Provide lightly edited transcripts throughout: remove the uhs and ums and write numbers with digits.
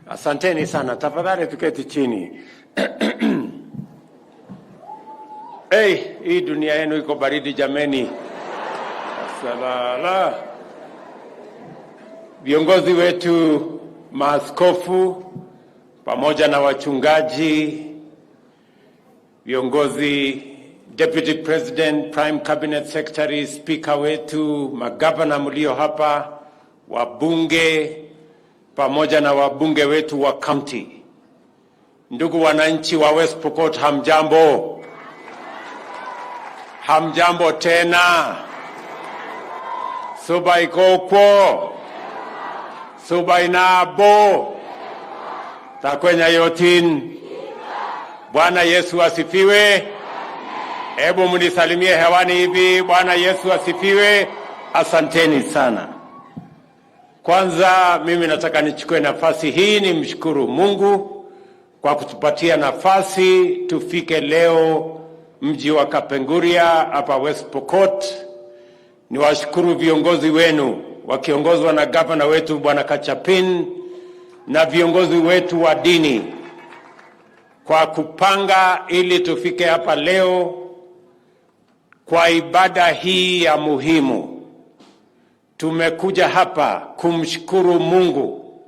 Asanteni sana, tafadhali tuketi chini. Hey, hii dunia yenu iko baridi jameni. Asalala. Viongozi wetu, maaskofu, pamoja na wachungaji, viongozi, Deputy President, Prime Cabinet Secretary, Speaker wetu, magavana mlio hapa, wabunge, pamoja na wabunge wetu wa county. Ndugu wananchi wa West Pokot, hamjambo. Hamjambo tena. Suba ikokwo. Suba inabo. Takwenya yotin. Bwana Yesu asifiwe. Hebu mnisalimie hewani hivi. Bwana Yesu asifiwe. Asanteni sana. Kwanza mimi nataka nichukue nafasi hii nimshukuru Mungu kwa kutupatia nafasi tufike leo mji wa Kapenguria hapa West Pokot. Niwashukuru viongozi wenu wakiongozwa na gavana wetu Bwana Kachapin na viongozi wetu wa dini kwa kupanga ili tufike hapa leo kwa ibada hii ya muhimu. Tumekuja hapa kumshukuru Mungu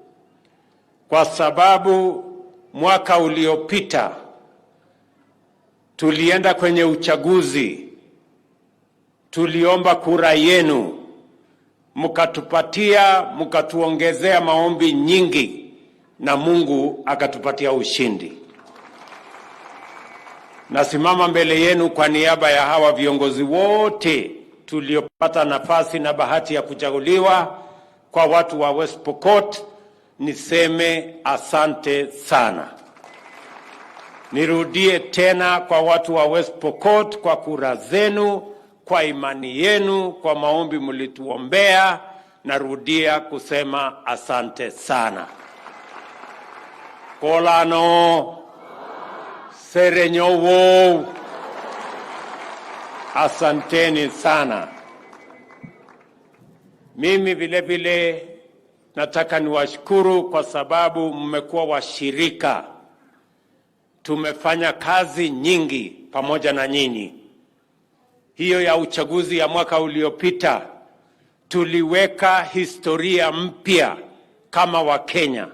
kwa sababu mwaka uliopita tulienda kwenye uchaguzi, tuliomba kura yenu, mkatupatia, mkatuongezea maombi nyingi na Mungu akatupatia ushindi. Nasimama mbele yenu kwa niaba ya hawa viongozi wote tuliopata nafasi na bahati ya kuchaguliwa kwa watu wa West Pokot, niseme asante sana. Nirudie tena kwa watu wa West Pokot, kwa kura zenu, kwa imani yenu, kwa maombi mlituombea, narudia kusema asante sana. Kolano, serenyowo, asanteni sana. Mimi vile vile nataka niwashukuru kwa sababu mmekuwa washirika. Tumefanya kazi nyingi pamoja na nyinyi. Hiyo ya uchaguzi ya mwaka uliopita tuliweka historia mpya kama Wakenya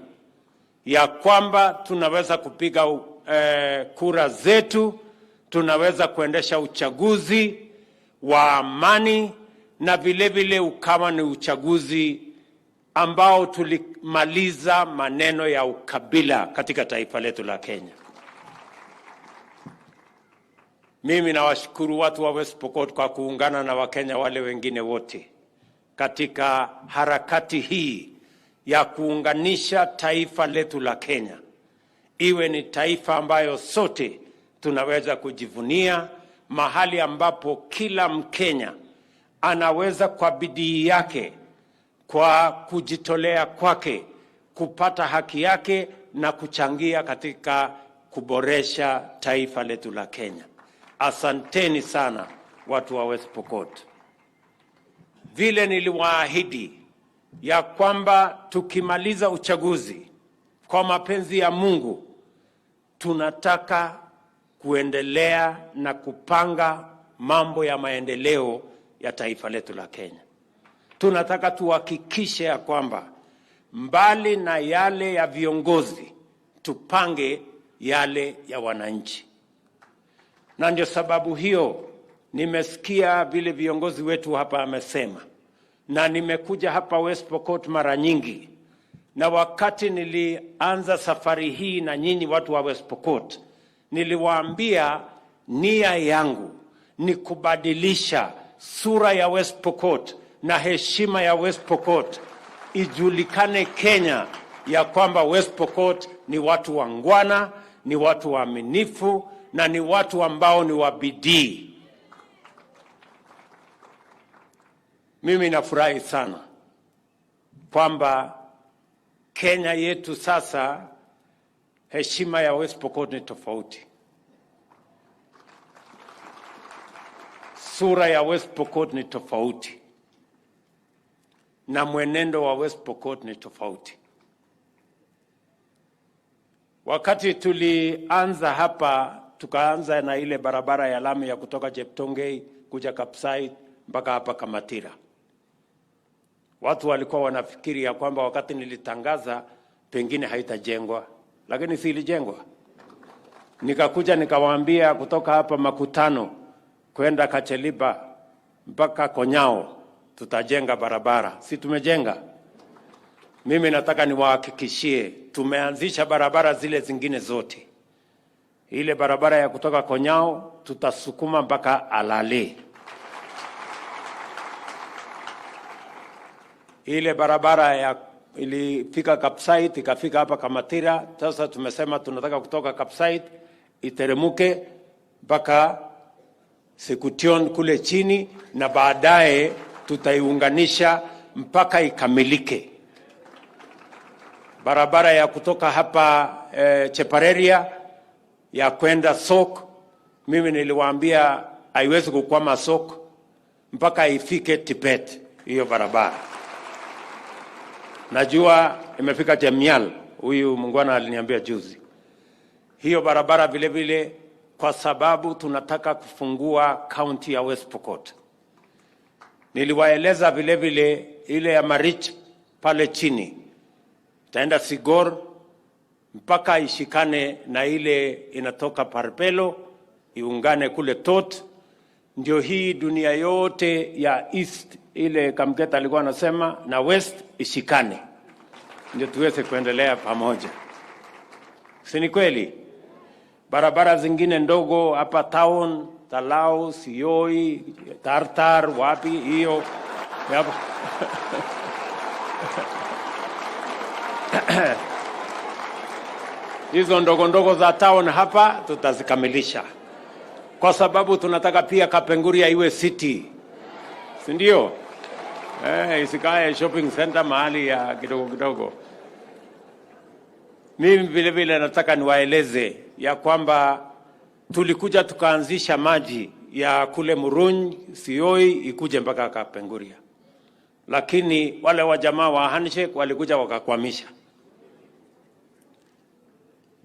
ya kwamba tunaweza kupiga kura zetu, tunaweza kuendesha uchaguzi wa amani na vile vile ukawa ni uchaguzi ambao tulimaliza maneno ya ukabila katika taifa letu la Kenya. Mimi nawashukuru watu wa West Pokot kwa kuungana na Wakenya wale wengine wote katika harakati hii ya kuunganisha taifa letu la Kenya. Iwe ni taifa ambayo sote tunaweza kujivunia, mahali ambapo kila Mkenya anaweza kwa bidii yake, kwa kujitolea kwake, kupata haki yake na kuchangia katika kuboresha taifa letu la Kenya. Asanteni sana watu wa West Pokot. Vile niliwaahidi ya kwamba tukimaliza uchaguzi kwa mapenzi ya Mungu, tunataka kuendelea na kupanga mambo ya maendeleo ya taifa letu la Kenya. Tunataka tuhakikishe ya kwamba mbali na yale ya viongozi, tupange yale ya wananchi. Na ndio sababu hiyo nimesikia vile viongozi wetu hapa amesema, na nimekuja hapa West Pokot mara nyingi, na wakati nilianza safari hii na nyinyi watu wa West Pokot, niliwaambia nia yangu ni kubadilisha sura ya West Pokot na heshima ya West Pokot, ijulikane Kenya ya kwamba West Pokot ni watu wangwana, ni watu waaminifu na ni watu ambao ni wabidii. Mimi nafurahi sana kwamba Kenya yetu sasa heshima ya West Pokot ni tofauti. Sura ya West Pokot ni tofauti. na mwenendo wa West Pokot ni tofauti. Wakati tulianza hapa, tukaanza na ile barabara ya lami ya kutoka Cheptongei kuja Kapsait mpaka hapa Kamatira. Watu walikuwa wanafikiri ya kwamba wakati nilitangaza pengine haitajengwa, lakini si ilijengwa. Nikakuja nikawaambia kutoka hapa Makutano kwenda Kacheliba mpaka Konyao tutajenga barabara. Si tumejenga? Mimi nataka niwahakikishie tumeanzisha barabara zile zingine zote. Ile barabara ya kutoka Konyao tutasukuma mpaka Alale. Ile barabara ya ilifika Kapsait ikafika hapa Kamatira. Sasa tumesema tunataka kutoka Kapsait iteremuke mpaka Sekution kule chini, na baadaye tutaiunganisha mpaka ikamilike. Barabara ya kutoka hapa Chepareria ya kwenda Sok, mimi niliwaambia haiwezi kukwama Sok mpaka ifike Tibet. Hiyo barabara najua imefika Jemial, huyu mungwana aliniambia juzi. Hiyo barabara vile vile, kwa sababu tunataka kufungua county ya West Pokot. Niliwaeleza vile vile ile ya Marich pale chini taenda Sigor mpaka ishikane na ile inatoka Parpelo iungane kule Tot. Ndio hii dunia yote ya East ile Kamketa alikuwa anasema na West ishikane, ndio tuweze kuendelea pamoja. Si ni kweli? Barabara zingine ndogo hapa town, Talau, Sioi, Tartar, wapi hiyo hizo ndogo ndogo za town hapa tutazikamilisha, kwa sababu tunataka pia Kapenguria iwe city, si ndio? Isikae shopping center mahali ya kidogo kidogo. Mimi vile vile nataka niwaeleze ya kwamba tulikuja tukaanzisha maji ya kule Muruny, Sioi ikuje mpaka Kapenguria, lakini wale wa jamaa wa handshake walikuja wakakwamisha.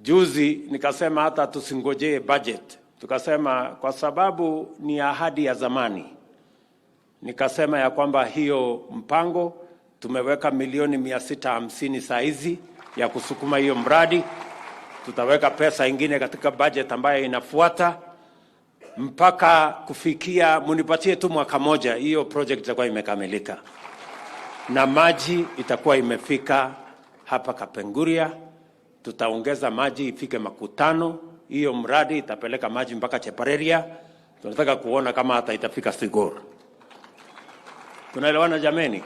Juzi nikasema hata tusingojee budget, tukasema kwa sababu ni ahadi ya zamani, nikasema ya kwamba hiyo mpango tumeweka milioni 650 saa hizi ya kusukuma hiyo mradi. Tutaweka pesa ingine katika budget ambayo inafuata mpaka kufikia, munipatie tu mwaka moja, hiyo project itakuwa imekamilika na maji itakuwa imefika hapa Kapenguria. Tutaongeza maji ifike Makutano, hiyo mradi itapeleka maji mpaka Chepareria. Tunataka kuona kama hata itafika Sigor. Tunaelewana jameni?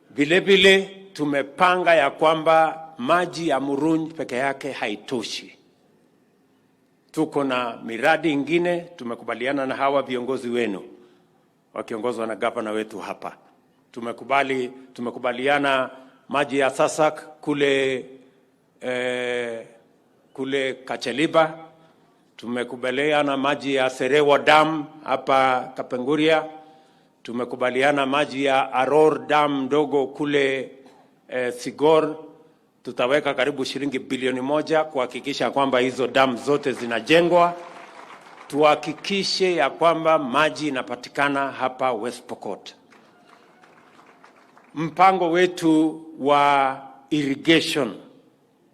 Vile vile tumepanga ya kwamba maji ya Muruny peke yake haitoshi. Tuko na miradi ingine tumekubaliana na hawa viongozi wenu wakiongozwa na gavana wetu hapa. Tumekubaliana maji ya Sasak kule Kacheliba. Tumekubaliana maji ya Serewa Dam hapa Kapenguria. Tumekubaliana maji ya Aror Dam ndogo kule Sigor. Tutaweka karibu shilingi bilioni 1 kuhakikisha kwamba hizo dam zote zinajengwa. Tuhakikishe ya kwamba maji inapatikana hapa West Pokot. Mpango wetu wa irrigation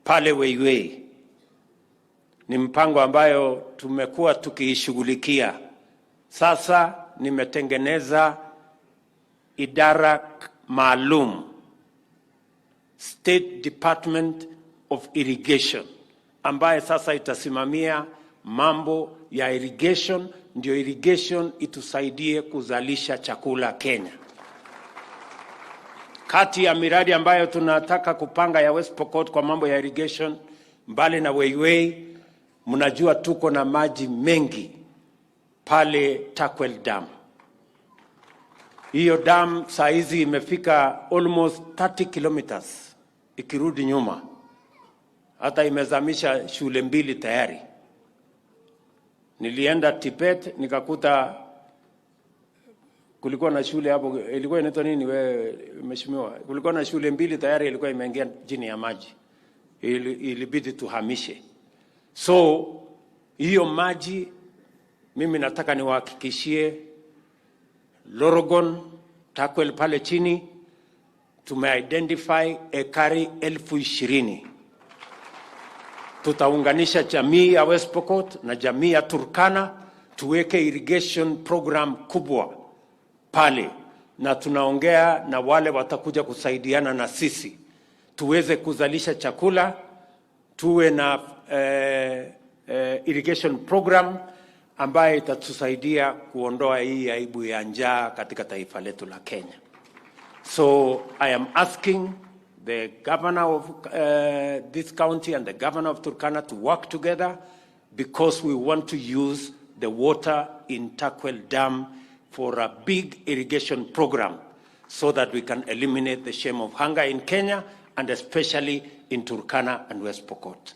pale Weiwei ni mpango ambayo tumekuwa tukiishughulikia. Sasa nimetengeneza idara maalum, State Department of Irrigation, ambaye sasa itasimamia mambo ya irrigation, ndio irrigation itusaidie kuzalisha chakula Kenya. Kati ya miradi ambayo tunataka kupanga ya West Pokot kwa mambo ya irrigation, mbali na Weiwei, mnajua tuko na maji mengi pale Takwel Dam. Hiyo dam saa hizi imefika almost 30 kilometers ikirudi nyuma. Hata imezamisha shule 2 tayari. Nilienda Tibet nikakuta kulikuwa na shule hapo, ilikuwa inaitwa nini wewe mheshimiwa? Kulikuwa na shule mbili tayari ilikuwa imeingia chini ya maji, ilibidi tuhamishe. So hiyo maji mimi nataka niwahakikishie Lorogon, Takwel pale chini tumeidentify ekari 20,000. Tutaunganisha jamii ya West Pokot na jamii ya Turkana, tuweke irrigation program kubwa pale, na tunaongea na wale watakuja kusaidiana na sisi tuweze kuzalisha chakula, tuwe na irrigation program ambaye itatusaidia kuondoa hii aibu ya njaa katika taifa letu la Kenya. So I am asking the governor of this county and the governor of Turkana to work together, because we want to use the water in Takwel Dam for a big irrigation program so that we can eliminate the shame of hunger in Kenya and especially in Turkana and West Pokot.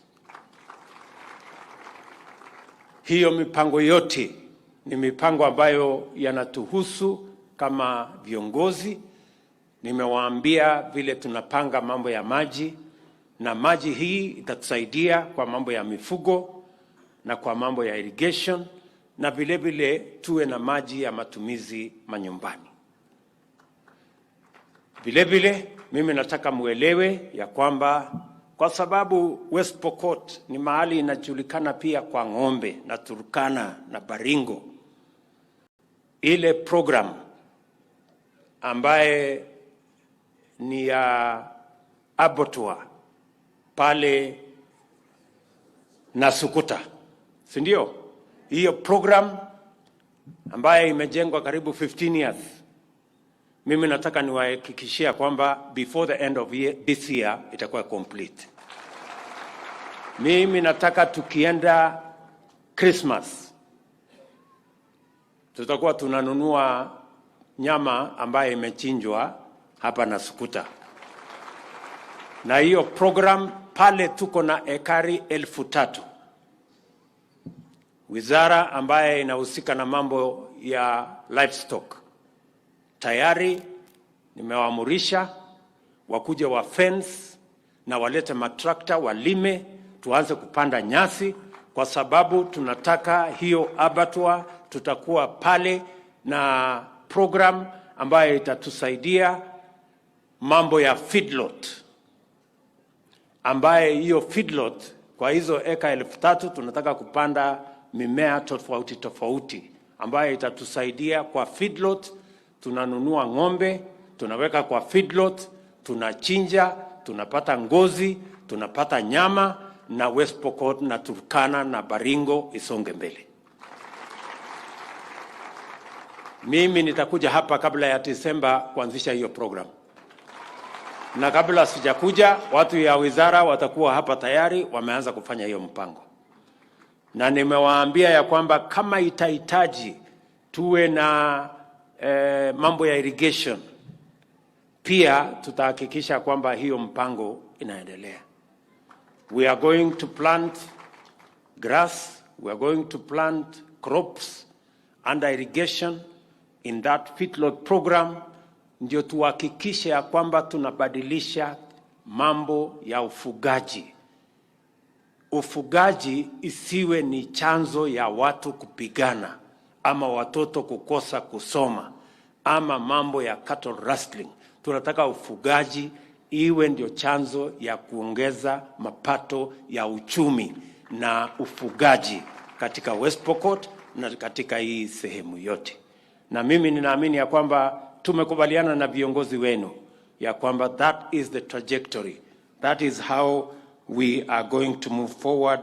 Hiyo mipango yote ni mipango ambayo yanatuhusu kama viongozi. Nimewaambia vile tunapanga mambo ya maji, na maji hii itatusaidia kwa mambo ya mifugo na kwa mambo ya irrigation, na vile vile tuwe na maji ya matumizi manyumbani. Vile vile mimi nataka muelewe ya kwamba kwa sababu West Pokot ni mahali inajulikana pia kwa ng'ombe na Turkana na Baringo, ile program ambaye ni ya abattoir pale na Sukuta, si ndio? Hiyo program ambaye imejengwa karibu 15 years, mimi nataka niwahakikishia kwamba before the end of this year itakuwa complete. Mimi nataka tukienda Christmas tutakuwa tunanunua nyama ambaye imechinjwa hapa na Sukuta. Na hiyo program pale tuko na ekari 3,000. Wizara ambaye inahusika na mambo ya livestock tayari nimewaamurisha wakuje wa fence na walete matrakta walime, tuanze kupanda nyasi, kwa sababu tunataka hiyo abattoir. Tutakuwa pale na program ambayo itatusaidia mambo ya feedlot, ambaye hiyo feedlot kwa hizo eka 3,000 tunataka kupanda mimea tofauti tofauti ambayo itatusaidia kwa feedlot. Tunanunua ng'ombe, tunaweka kwa feedlot, tunachinja, tunapata ngozi, tunapata nyama, na West Pokot na Turkana na Baringo isonge mbele. Mimi nitakuja hapa kabla ya Disemba kuanzisha hiyo program. Na kabla sijakuja, watu ya wizara watakuwa hapa tayari wameanza kufanya hiyo mpango. Na nimewaambia ya kwamba kama itahitaji tuwe na mambo ya irrigation, pia tutahakikisha kwamba hiyo mpango inaendelea. We are going to plant grass, we are going to plant crops under irrigation in that feedlot program, ndio tuhakikishe ya kwamba tunabadilisha mambo ya ufugaji. Ufugaji isiwe ni chanzo ya watu kupigana, ama watoto kukosa kusoma, ama mambo ya cattle rustling. Tunataka ufugaji iwe ndio chanzo ya kuongeza mapato ya uchumi na ufugaji katika West Pokot na katika hii sehemu yote. Na mimi ninaamini ya kwamba tumekubaliana na viongozi wenu ya kwamba that is the trajectory, that is how we are going to move forward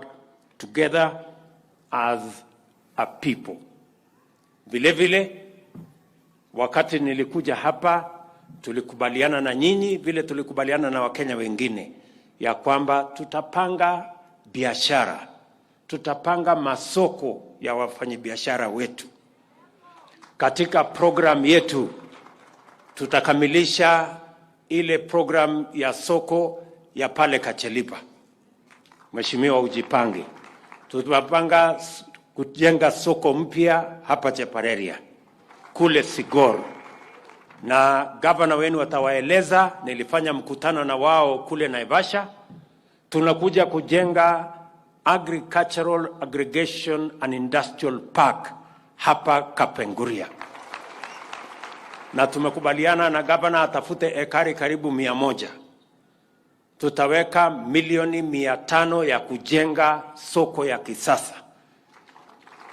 together as a people. Vile vile wakati nilikuja hapa tulikubaliana na nyinyi, vile tulikubaliana na Wakenya wengine ya kwamba tutapanga biashara, tutapanga masoko ya wafanyabiashara wetu. Katika program yetu tutakamilisha ile program ya soko ya pale Kachelipa. Mheshimiwa, ujipange. Tutapanga kujenga soko mpya hapa Chepareria. kule Sigor, na gavana wenu atawaeleza. Nilifanya mkutano na wao kule Naivasha. Tunakuja kujenga Agricultural Aggregation and Industrial Park hapa Kapenguria, na tumekubaliana na gavana atafute ekari karibu 100. Tutaweka milioni 500 ya kujenga soko ya kisasa,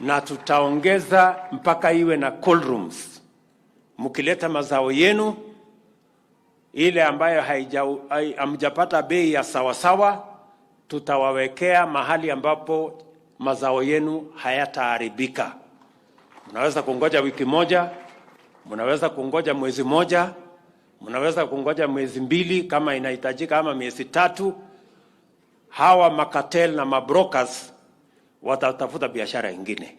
na tutaongeza mpaka iwe na cold rooms. Mkileta mazao yenu ile ambayo hamjapata bei ya sawasawa, tutawawekea mahali ambapo mazao yenu hayataharibika. Mnaweza kungoja wiki moja, mnaweza kungoja mwezi moja, mnaweza kungoja mwezi 2 kama inahitajika, ama miezi 3. Hawa makatel na mabrokers watatafuta biashara nyingine,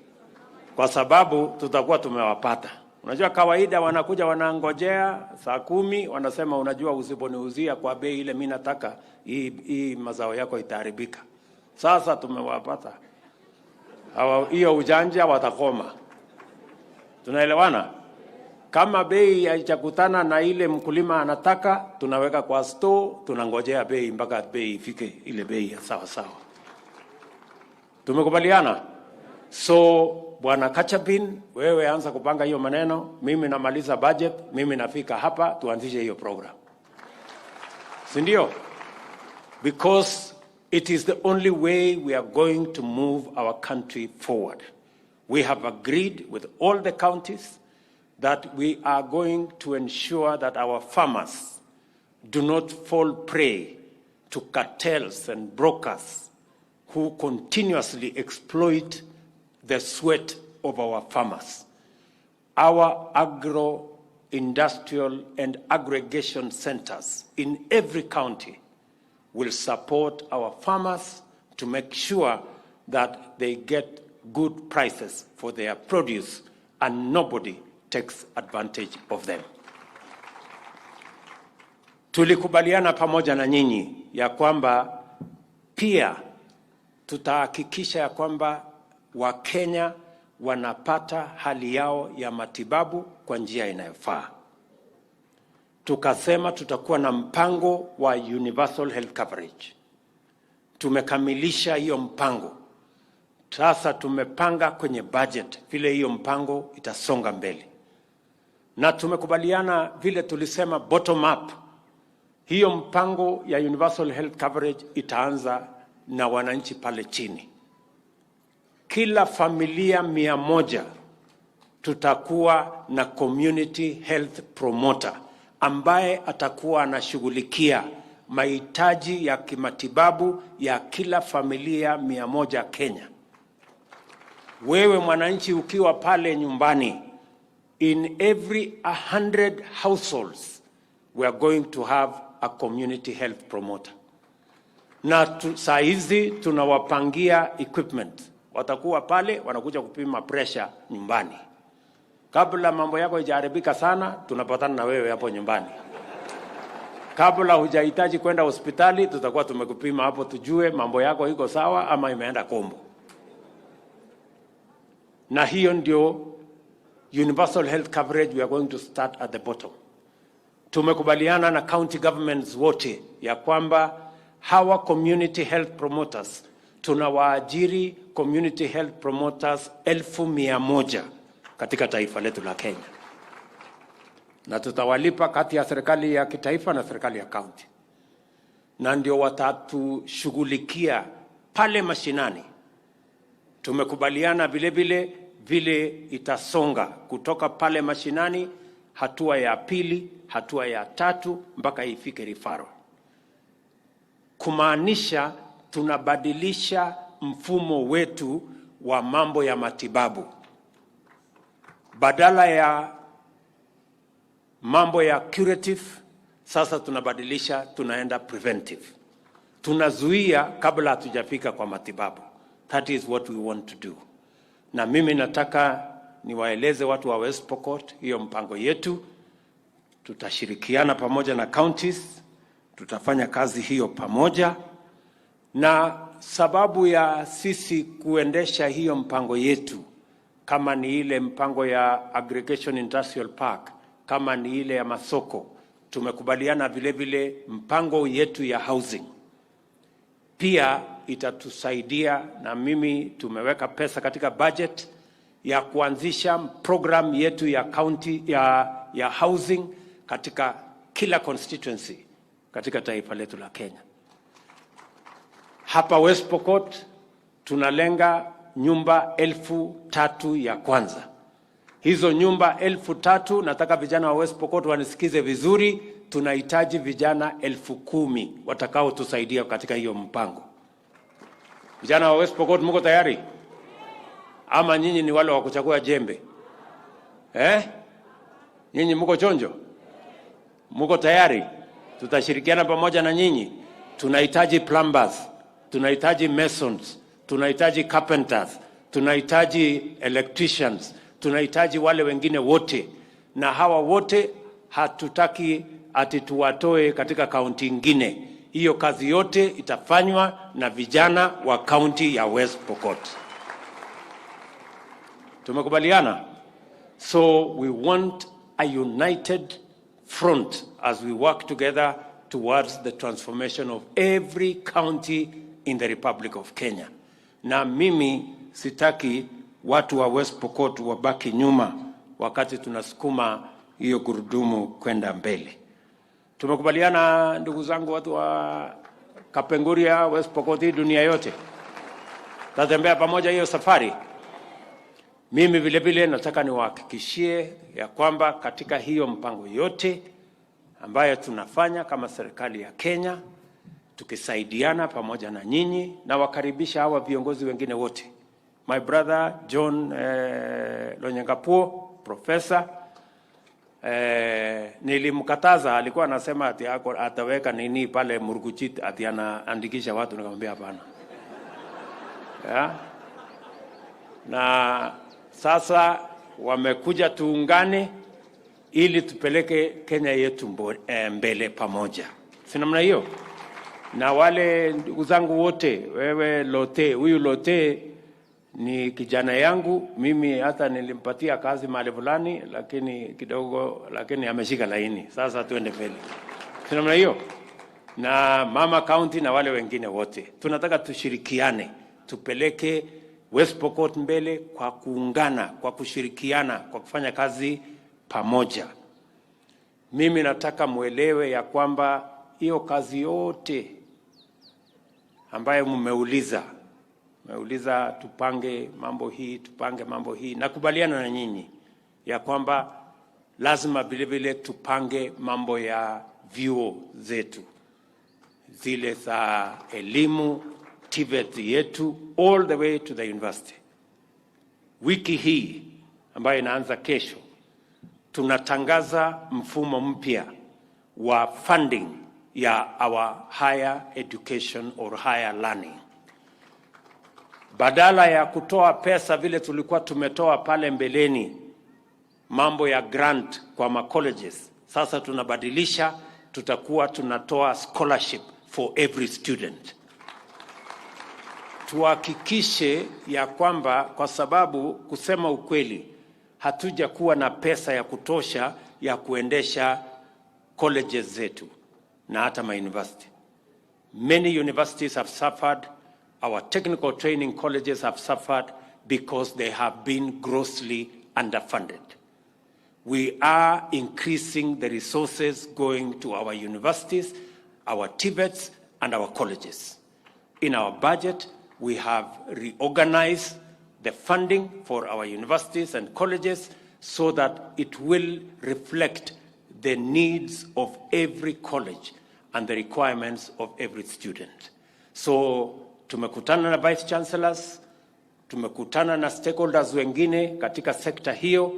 kwa sababu tutakuwa tumewapata. Unajua kawaida wanakuja wanangojea saa 10, wanasema unajua usiponiuzia kwa bei ile mimi nataka, hii mazao yako itaharibika. Sasa tumewapata. Hiyo ujanja watakoma. Tunaelewana? Kama bei haijakutana na ile mkulima anataka, tunaweka kwa store, tunangojea bei mpaka bei ifike ile bei ya sawa sawa. Tumekubaliana? So Bwana Kachapin, wewe anza kupanga hiyo maneno, mimi namaliza budget, mimi nafika hapa tuanzishe hiyo program. Si ndio? Because it is the only way we are going to move our country forward. We have agreed with all the counties that we are going to ensure that our farmers do not fall prey to cartels and brokers who continuously exploit the sweat of our farmers. Our agro-industrial and aggregation centers in every county will support our farmers to make sure that they get good prices for their produce and nobody takes advantage of them. Tulikubaliana pamoja na nyinyi ya kwamba pia tutahakikisha ya kwamba Wakenya wanapata hali yao ya matibabu kwa njia inayofaa. Tukasema tutakuwa na mpango wa universal health coverage. Tumekamilisha hiyo mpango. Sasa tumepanga kwenye budget vile hiyo mpango itasonga mbele. Na tumekubaliana vile tulisema bottom up. Hiyo mpango ya universal health coverage itaanza na wananchi pale chini. Kila familia 100 tutakuwa na community health promoter ambaye atakuwa anashughulikia mahitaji ya kimatibabu ya kila familia 100 Kenya. Wewe mwananchi ukiwa pale nyumbani, in every 100 households we are going to have a community health promoter. Na saa hizi tunawapangia equipment. Watakuwa pale wanakuja kupima pressure nyumbani. Kabla mambo yako haijaharibika sana, tunapatana na wewe hapo nyumbani. Kabla hujahitaji kwenda hospitali, tutakuwa tumekupima hapo tujue mambo yako iko sawa ama imeenda kombo. Na hiyo ndio universal health coverage we are going to start at the bottom. Tumekubaliana na county governments wote ya kwamba hawa community health promoters, tunawaajiri community health promoters 1,100 katika taifa letu la Kenya. Na tutawalipa kati ya serikali ya kitaifa na serikali ya county. Na ndio watatushughulikia pale mashinani. Tumekubaliana vile itasonga kutoka pale mashinani, hatua ya 2, hatua ya 3 mpaka ifike referral. Kumaanisha tunabadilisha mfumo wetu wa mambo ya matibabu. Badala ya mambo ya curative, sasa tunabadilisha, tunaenda preventive. Tunazuia kabla hatujafika kwa matibabu. That is what we want to do. Na mimi nataka niwaeleze watu wa West Pokot hiyo mpango yetu. Tutashirikiana pamoja na counties, tutafanya kazi hiyo pamoja. Na sababu ya sisi kuendesha hiyo mpango yetu kama ni ile mpango ya Aggregation Industrial Park, kama ni ile ya masoko. Tumekubaliana vile vile mpango yetu ya housing pia itatusaidia, na mimi tumeweka pesa katika budget ya kuanzisha program yetu ya county ya housing katika kila constituency katika taifa letu la Kenya. Hapa West Pokot tunalenga nyumba 1,000 ya kwanza. Hizo nyumba 1,000, nataka vijana wa West Pokot wanisikize vizuri, tunahitaji vijana 10,000 watakao tusaidia katika hiyo mpango. Vijana wa West Pokot, mko tayari? Ama nyinyi ni wale wa kuchagua jembe? Nyinyi mko chonjo? Mko tayari? Tutashirikiana pamoja na nyinyi. Tunahitaji plumbers, tunahitaji masons, tunahitaji carpenters, tunahitaji electricians, tunahitaji wale wengine wote. Na hawa wote hatutaki ati tuwatoe katika kaunti ingine. Hiyo kazi yote itafanywa na vijana wa kaunti ya West Pokot. Tumekubaliana? So we want a united front as we work together towards the transformation of every county in the Republic of Kenya. Na mimi sitaki watu wa West Pokot wabaki nyuma wakati tunasukuma hiyo gurudumu kwenda mbele. Tumekubaliana ndugu zangu, watu wa Kapenguria, West Pokot, dunia yote tatembea pamoja hiyo safari. Mimi vile vile nataka niwahakikishie ya kwamba katika hiyo mpango yote ambayo tunafanya kama serikali ya Kenya, tukisaidiana pamoja na nyinyi, na wakaribisha hawa viongozi wengine wote. My brother John Lonyangapuo, professor, nilimkataza, alikuwa anasema ati ataweka nini pale Murguchit ati anaandikisha watu, nikamwambia hapana. Na sasa wamekuja tuungane ili tupeleke Kenya yetu mbele pamoja. Si namna hiyo? Na wale ndugu zangu wote, wewe Lote, huyu Lote ni kijana yangu, mimi hata nilimpatia kazi mahali fulani lakini ameshika laini. Sasa tuende mbele. Si namna hiyo? Na mama county na wale wengine wote, tunataka tushirikiane, tupeleke West Pokot mbele kwa kuungana, kwa kushirikiana, kwa kufanya kazi pamoja. Mimi nataka muelewe ya kwamba hiyo kazi yote ambayo mmeuliza tupange mambo hii, nakubaliana na nyinyi ya kwamba lazima vile vile tupange mambo ya vyuo zetu, zile za elimu, TVET yetu, all the way to the university. Wiki hii ambayo inaanza kesho, tunatangaza mfumo mpya wa funding ya our higher education or higher learning. Badala ya kutoa pesa vile tulikuwa tumetoa pale mbeleni, mambo ya grant kwa ma colleges, sasa tunabadilisha, tutakuwa tunatoa scholarship for every student. Tuhakikishe ya kwamba, kwa sababu kusema ukweli, hatuja kuwa na pesa ya kutosha ya kuendesha colleges zetu na hata ma university. Many universities have suffered, our technical training colleges have suffered because they have been grossly underfunded. We are increasing the resources going to our universities, our TVETs and our colleges. In our budget, we have reorganized the funding for our universities and colleges so that it will reflect the needs of every college and the requirements of every student. So tumekutana na vice chancellors, tumekutana na stakeholders wengine katika sekta hiyo,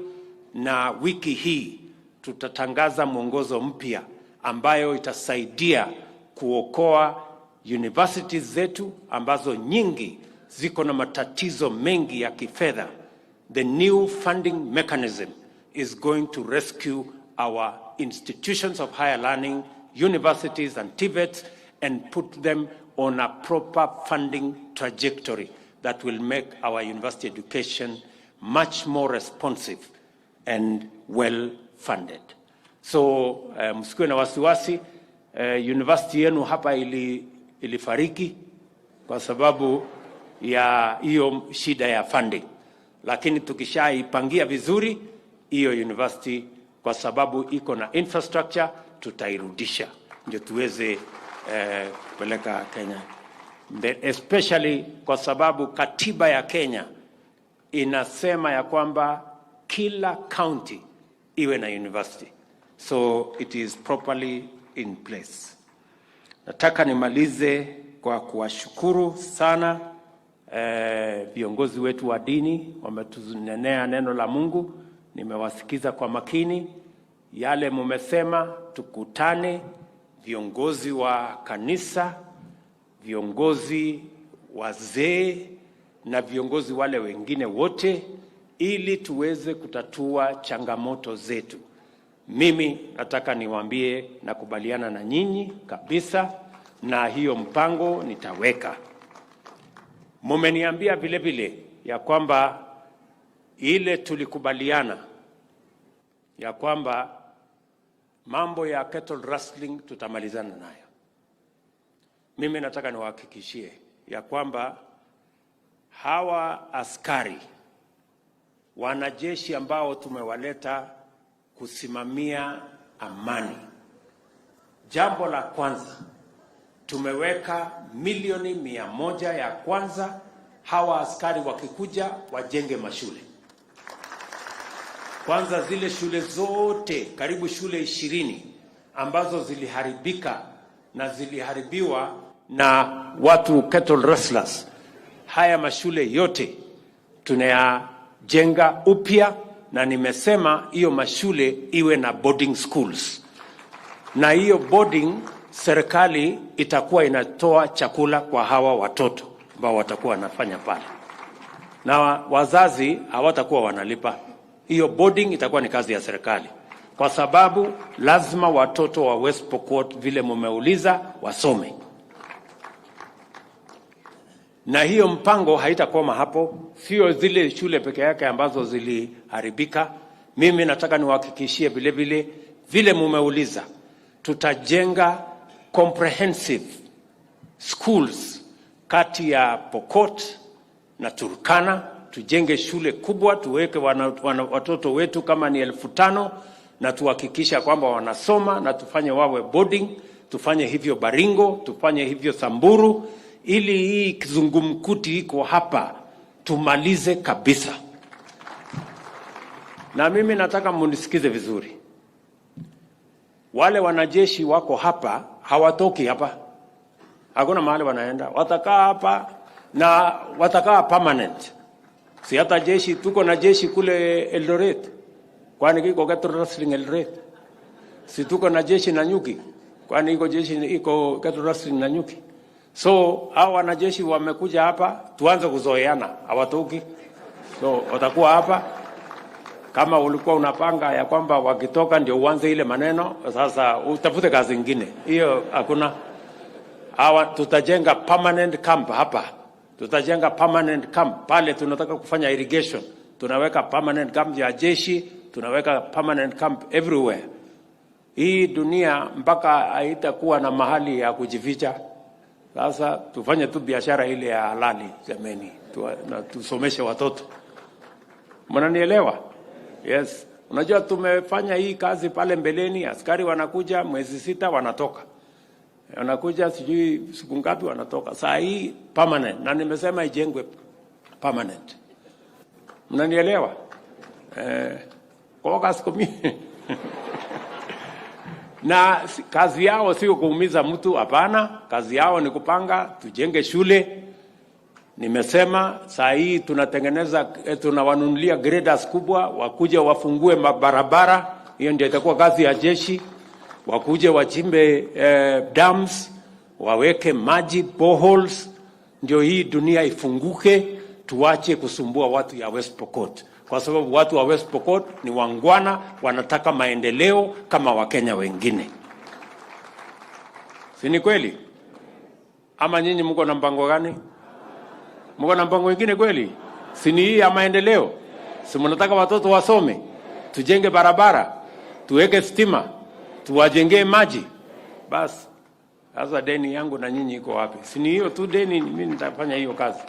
na wiki hii tutatangaza mwongozo mpya ambayo itasaidia kuokoa universities zetu ambazo nyingi ziko na matatizo mengi ya kifedha. The new funding mechanism is going to rescue our institutions of higher learning, universities and TVETs, and put them on a proper funding trajectory that will make our university education much more responsive and well funded. So msikuwe na wasiwasi. University yenu hapa ilifariki kwa sababu ya hiyo shida ya funding, lakini tukishaipangia vizuri hiyo university, kwa sababu iko na infrastructure, tutairudisha ndio tuweze kupeleka Kenya, especially kwa sababu katiba ya Kenya inasema ya kwamba kila county iwe na university, so it is properly in place. Nataka nimalize kwa kuwashukuru sana viongozi wetu wa dini, wametunenea neno la Mungu. Nimewasikiza kwa makini yale mumesema. Tukutane viongozi wa kanisa, viongozi wazee na viongozi wale wengine wote, ili tuweze kutatua changamoto zetu. Mimi nataka niwaambie nakubaliana na nyinyi kabisa, na hiyo mpango nitaweka. Mumeniambia vile vile ya kwamba ile tulikubaliana ya kwamba mambo ya cattle rustling tutamalizana nayo. Mimi nataka niwahakikishie ya kwamba hawa askari wanajeshi ambao tumewaleta kusimamia amani, jambo la kwanza tumeweka milioni 100 ya kwanza. Hawa askari wakikuja wajenge mashule kwanza, zile shule zote karibu shule 20 ambazo ziliharibika na ziliharibiwa na watu cattle rustlers. Haya mashule yote tunayajenga upya, na nimesema hiyo mashule iwe na boarding schools, na hiyo boarding serikali itakuwa inatoa chakula kwa hawa watoto ambao watakuwa wanafanya pale, na wazazi hawatakuwa wanalipa. Hiyo boarding itakuwa ni kazi ya serikali, kwa sababu lazima watoto wa West Pokot, vile mumeuliza, wasome. Na hiyo mpango haitakoma hapo, sio zile shule peke yake ambazo ziliharibika. Mimi nataka niwahakikishie vile vile mumeuliza, tutajenga comprehensive schools kati ya Pokot na Turkana. Tujenge shule kubwa, tuweke watoto wetu kama ni 5,000, na tuhakikisha kwamba wanasoma, na tufanye wawe boarding. Tufanye hivyo Baringo, tufanye hivyo Samburu, ili hii kizungumkuti iko hapa tumalize kabisa. Na mimi nataka munisikize vizuri, wale wanajeshi wako hapa hawatoki hapa, hakuna mahali wanaenda, watakaa hapa na watakaa permanent. Si hata jeshi, tuko na jeshi kule Eldoret, kwani kiko cattle rustling Eldoret? Si tuko na jeshi na Nyuki, kwani iko jeshi iko cattle rustling na Nyuki? So hao wanajeshi wamekuja hapa, tuanze kuzoeana, hawatoki. So watakuwa hapa. Kama ulikuwa unapanga ya kwamba wakitoka ndio uanze ile maneno, sasa utafute kazi nyingine. Hiyo hakuna. Hawa tutajenga permanent camp hapa. Tutajenga permanent camp pale tunataka kufanya irrigation. Tunaweka permanent camp ya jeshi, tunaweka permanent camp everywhere. Hii dunia mpaka haitakuwa na mahali ya kujificha. Sasa tufanye tu biashara ile ya halali jameni, na tusomeshe watoto. Mnanielewa? Yes. Unajua tumefanya hii kazi pale mbeleni, askari wanakuja mwezi 6 wanatoka. Wanakuja sijui siku ngapi wanatoka. Saa hii permanent, na nimesema ijengwe permanent. Mnanielewa? Kwa kasi kumi. Na kazi yao sio kuumiza mtu, hapana. Kazi yao ni kupanga tujenge shule. Nimesema saa hii tunatengeneza, tunawanunulia graders kubwa, wakuja wafungue mabarabara. Hiyo ndio itakuwa kazi ya jeshi. Wakuje wachimbe dams, waweke maji, boreholes, ndio hii dunia ifunguke. Tuache kusumbua watu ya West Pokot, kwa sababu watu wa West Pokot ni wangwana, wanataka maendeleo kama Wakenya wengine. Si ni kweli? Ama nyinyi mko na mpango gani? Mko na mpango wengine kweli? Si ni hii ya maendeleo? Si mnataka watoto wasome? Tujenge barabara, tuweke stima, tuwajengee maji. Bas, sasa deni yangu na nyinyi iko wapi? Si ni hiyo tu deni, mimi nitafanya hiyo kazi.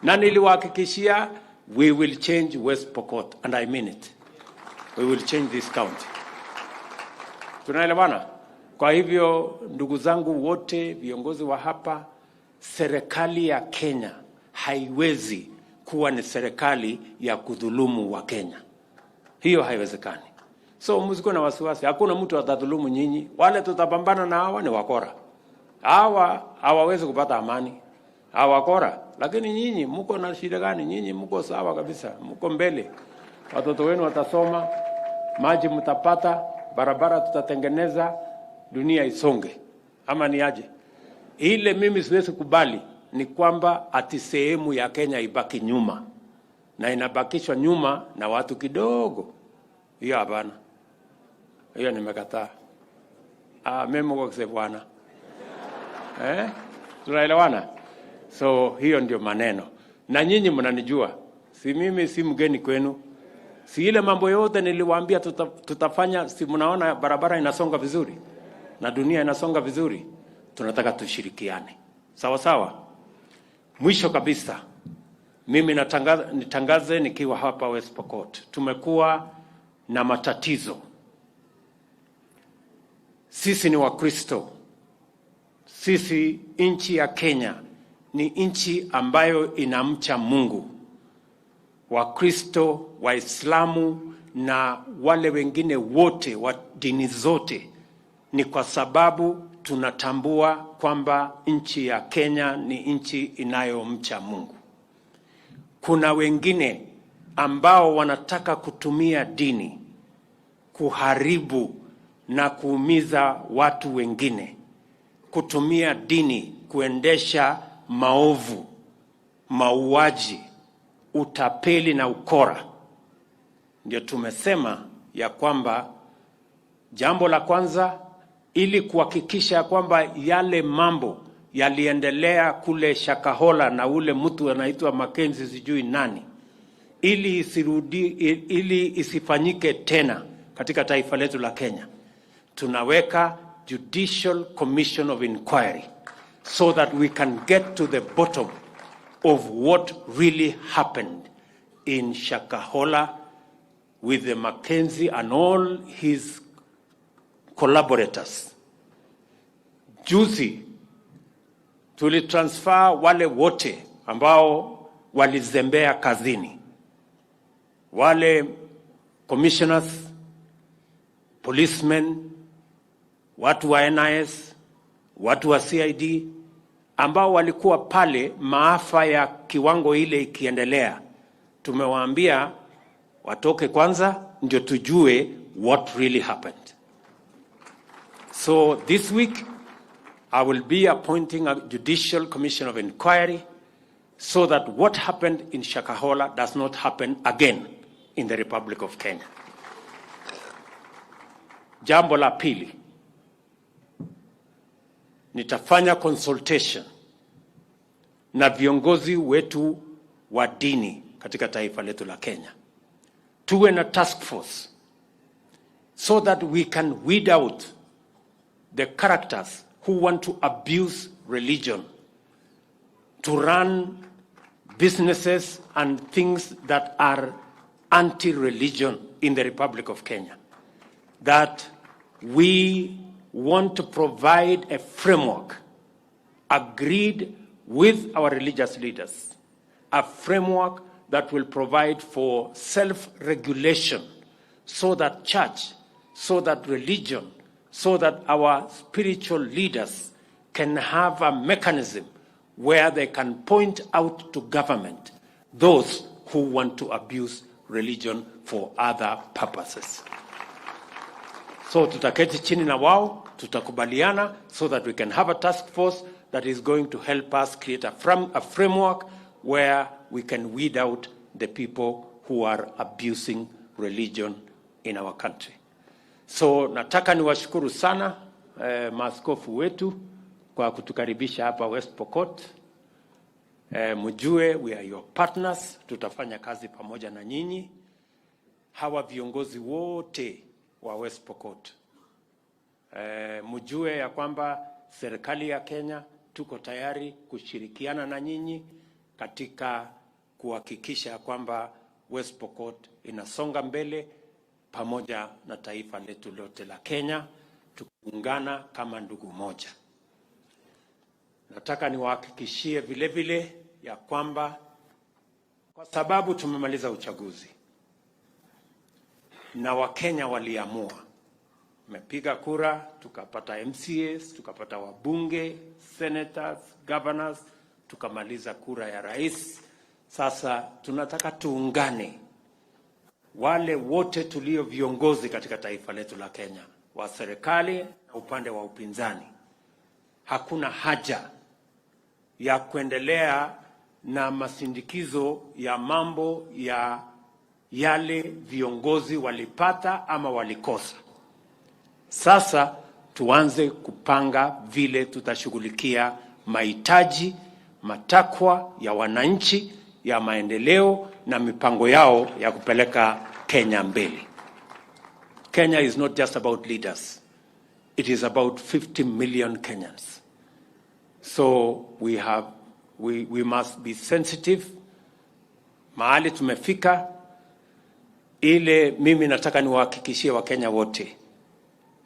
Na niliwahakikishia we will change West Pokot, and I mean it. We will change this county. Tunaelewana? Kwa hivyo ndugu zangu wote, viongozi wa hapa, serikali ya Kenya haiwezi kuwa ni serikali ya kudhulumu wa Kenya. Hiyo haiwezekani. So msiko na wasiwasi, hakuna mtu atadhulumu nyinyi. Wale tutapambana na hawa ni wakora. Hawa hawawezi kupata amani. Hawa wakora. Lakini nyinyi mko na shida gani? Nyinyi mko sawa kabisa. Mko mbele. Watoto wenu watasoma, maji mtapata, barabara tutatengeneza, dunia isonge. Ama ni aje? Ile mimi siwezi kubali ni kwamba ati sehemu ya Kenya ibaki nyuma. Na inabakishwa nyuma na watu kidogo. Hiyo hapana. Hiyo nimekataa. Memo kwa kusebwana. Tunaelewana? So hiyo ndio maneno. Na nyinyi mnanijua. Si mimi si mgeni kwenu. Si ile mambo yote niliwaambia tutafanya, si mnaona barabara inasonga vizuri na dunia inasonga vizuri. Tunataka tushirikiane. Sawa sawa. Mwisho kabisa, mimi nitangaze nikiwa hapa West Pokot. Tumekuwa na matatizo. Sisi ni Wakristo. Sisi nchi ya Kenya ni nchi ambayo inamcha Mungu. Wakristo, Waislamu na wale wengine wote wa dini zote, ni kwa sababu tunatambua kwamba nchi ya Kenya ni nchi inayomcha Mungu. Kuna wengine ambao wanataka kutumia dini kuharibu na kuumiza watu wengine, kutumia dini kuendesha maovu, mauaji, utapeli na ukora. Ndio tumesema ya kwamba jambo la kwanza, ili kuhakikisha kwamba yale mambo yaliendelea kule Shakahola na ule mtu anaitwa Mackenzie sijui nani, ili isifanyike tena katika taifa letu la Kenya, tunaweka Judicial Commission of Inquiry so that we can get to the bottom of what really happened in Shakahola with the Mackenzie and all his collaborators. Juzi tulitransfer wale wote ambao walizembea kazini, wale commissioners, policemen, watu wa NIS, watu wa CID ambao walikuwa pale maafa ya kiwango ile ikiendelea. Tumewaambia watoke kwanza ndio tujue what really happened. So this week I will be appointing a Judicial Commission of Inquiry so that what happened in Shakahola does not happen again in the Republic of Kenya. Jambo la pili, nitafanya consultation na viongozi wetu wa dini katika taifa letu la Kenya. Tuwe na task force so that we can weed out the characters who want to abuse religion, to run businesses and things that are anti-religion in the Republic of Kenya. That we want to provide a framework agreed with our religious leaders, a framework that will provide for self-regulation so that church, so that religion, so that our spiritual leaders can have a mechanism where they can point out to government those who want to abuse religion for other purposes. So tutaketi chini na wao, tutakubaliana so that we can have a task force that is going to help us create a framework where we can weed out the people who are abusing religion in our country. So nataka niwashukuru sana maaskofu wetu kwa kutukaribisha hapa West Pokot. Mjue we are your partners, tutafanya kazi pamoja na nyinyi. hawa viongozi wote wa West Pokot. Mjue ya kwamba serikali ya Kenya tuko tayari kushirikiana na nyinyi katika kuhakikisha kwamba West Pokot inasonga mbele pamoja na taifa letu lote la Kenya, tukiungana kama ndugu moja. Nataka niwahakikishie vile vile ya kwamba kwa sababu tumemaliza uchaguzi na Wakenya waliamua, tumepiga kura, tukapata MCAs, tukapata wabunge, senators, governors, tukamaliza kura ya rais. Sasa tunataka tuungane, wale wote tulio viongozi katika taifa letu la Kenya, wa serikali na upande wa upinzani. Hakuna haja ya kuendelea na masindikizo ya mambo ya yale viongozi walipata ama walikosa. Sasa tuanze kupanga vile tutashughulikia mahitaji, matakwa ya wananchi, ya maendeleo na mipango yao ya kupeleka Kenya mbele. Kenya is not just about leaders. It is about 50 million Kenyans. So we must be sensitive. Mahali tumefika, ile mimi nataka niwahakikishie Wakenya wote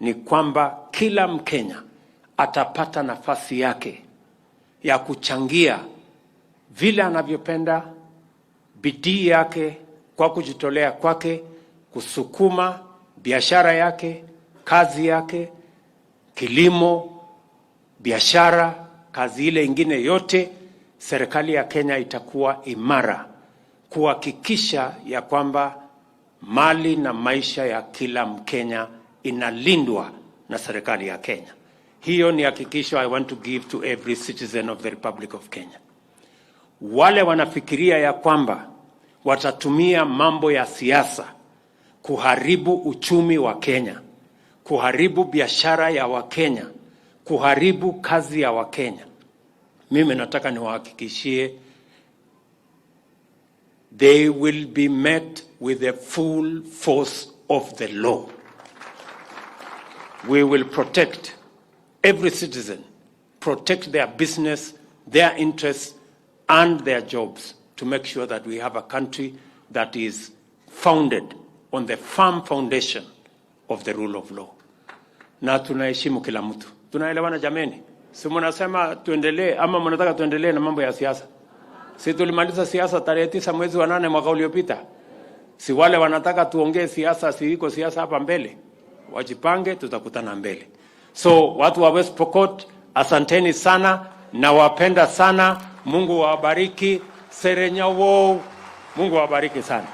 ni kwamba kila Mkenya atapata nafasi yake ya kuchangia vile anavyopenda, bidii yake, kwa kujitolea kwake, kusukuma biashara yake, kazi yake, kilimo, biashara, kazi ile ingine yote. Serikali ya Kenya itakuwa imara kuhakikisha ya kwamba mali na maisha ya kila Mkenya inalindwa na serikali ya Kenya. Hiyo ni hakikisho I want to give to every citizen of the Republic of Kenya. Wale wanafikiria ya kwamba watatumia mambo ya siasa kuharibu uchumi wa Kenya, kuharibu biashara ya Wakenya, kuharibu kazi ya Wakenya, mimi nataka niwahakikishie they will be met with the full force of the law. We will protect every citizen, protect their business, their interests, and their jobs to make sure that we have a country that is founded on the firm foundation of the rule of law. Na tunaheshimu kila mtu. Tunaelewana jameni? Si mnasema tuendelee ama mnataka tuendelee na mambo ya siasa? Si tulimaliza siasa tarehe 9 mwezi wa 8 mwaka uliopita? Si wale wanataka tuongee siasa, si iko siasa hapa mbele? Wajipange, tutakutana mbele. So watu wa West Pokot, asanteni sana na wapenda sana. Mungu wabariki. Serenyawo, Mungu wabariki sana.